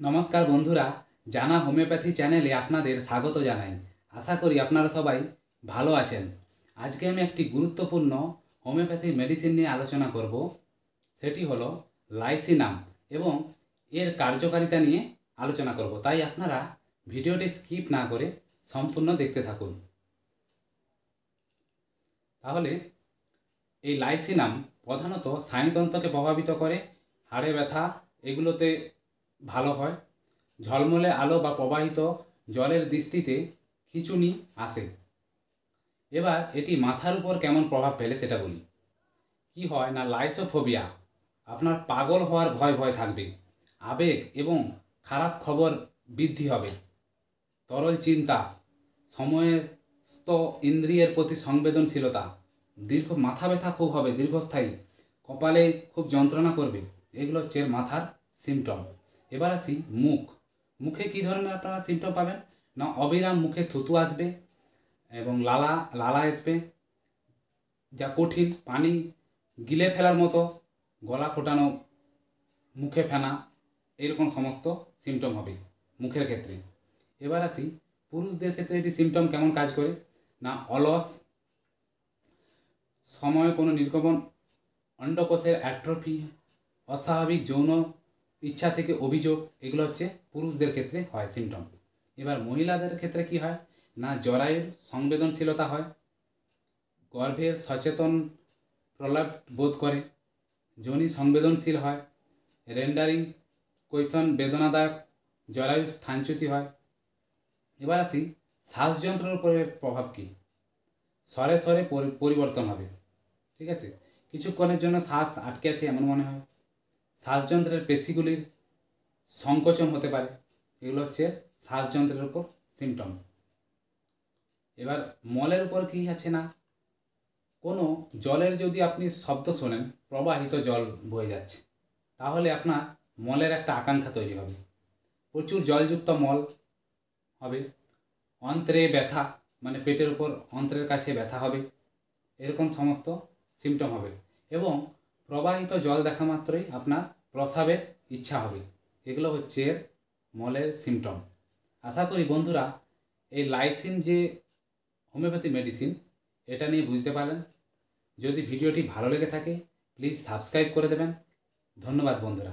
नमस्कार बंधुरा जाना होमिओपैथी चैनेले आपनादेर स्वागत जानाई। आशा करी आपनारा सबाई भालो आछेन। आज के आमि एकटी गुरुत्वपूर्ण होमिओपैथी मेडिसिन निये आलोचना करब। सेटी हलो लाइसिनाम एवं एर कार्यकारिता निये आलोचना करब। ताई आपनारा भिडियोटी स्किप ना करे सम्पूर्ण देखते थाकुन। ताहले এই লাইসিনাম প্রধানত স্নায়ুতন্ত্রকে প্রভাবিত করে, হাড়ে ব্যথা এগুলোতে ভালো হয়। ঝলমলে আলো বা প্রবাহিত জলের দৃষ্টিতে খিঁচুনি আসে। এবার এটি মাথার উপর কেমন প্রভাব ফেলে সেটা বলি। কি হয় না, লাইসোফোবিয়া, আপনার পাগল হওয়ার ভয় থাকবে, আবেগ এবং খারাপ খবর বৃদ্ধি হবে, তরল চিন্তা, সমস্ত ইন্দ্রিয়ের প্রতি সংবেদনশীলতা, দীর্ঘ মাথা ব্যথা খুব হবে, দীর্ঘস্থায়ী, কপালে খুব যন্ত্রণা করবে। এগুলো হচ্ছে মাথার সিমটম। এবার আসি মুখে কী ধরনের আপনারা সিমটম পাবেন না, অবিরাম মুখে থুতু আসবে এবং লালা আসবে, যা কঠিন, পানি গিলে ফেলার মতো, গলা ফোটানো, মুখে ফেনা, এরকম সমস্ত সিমটম হবে মুখের ক্ষেত্রে। এবার আসি পুরুষদের ক্ষেত্রে এটি সিমটম কেমন কাজ করে না, অলস, সময় কোনো নির্গমন, অন্ডকোষের অ্যাট্রফি, অস্বাভাবিক যৌন ইচ্ছা থেকে অভিযোগ, এগুলো হচ্ছে পুরুষদের ক্ষেত্রে হয় সিমটম। এবার মহিলাদের ক্ষেত্রে কি হয় না, জরায়ুর সংবেদনশীলতা হয়, গর্ভের সচেতন প্রলাপ বোধ করে, যোনি সংবেদনশীল হয়, রেন্ডারিং কৈশন বেদনাদায়ক, জরায়ু স্থানচ্যুতি হয়। এবার আসি শ্বাসযন্ত্রের উপরের প্রভাব কী, স্বরে স্বরে পরিবর্তন হবে, ঠিক আছে, কিছুক্ষণের জন্য শ্বাস আটকে আছে এমন মনে হয়, শ্বাসযন্ত্রের পেশিগুলির সংকোচন হতে পারে। এগুলো হচ্ছে শ্বাসযন্ত্রের উপর সিমটম। এবার মলের উপর কী আছে না, কোনো জলের যদি আপনি শব্দ শোনেন, প্রবাহিত জল বয়ে যাচ্ছে, তাহলে আপনার মলের একটা আকাঙ্ক্ষা তৈরি হবে, প্রচুর জলযুক্ত মল হবে, অন্ত্রে ব্যথা, মানে পেটের উপর অন্ত্রের কাছে ব্যথা হবে, এরকম সমস্ত সিমটম হবে। এবং প্রবাহিত জল দেখা মাত্রই আপনার প্রস্রাবের ইচ্ছা হবে। এগুলো হচ্ছে মলের সিমটম। আশা করি বন্ধুরা এই লাইসিন যে হোমিওপ্যাথি মেডিসিন, এটা নিয়ে বুঝতে পারলেন। যদি ভিডিওটি ভালো লেগে থাকে প্লিজ সাবস্ক্রাইব করে দেবেন। ধন্যবাদ বন্ধুরা।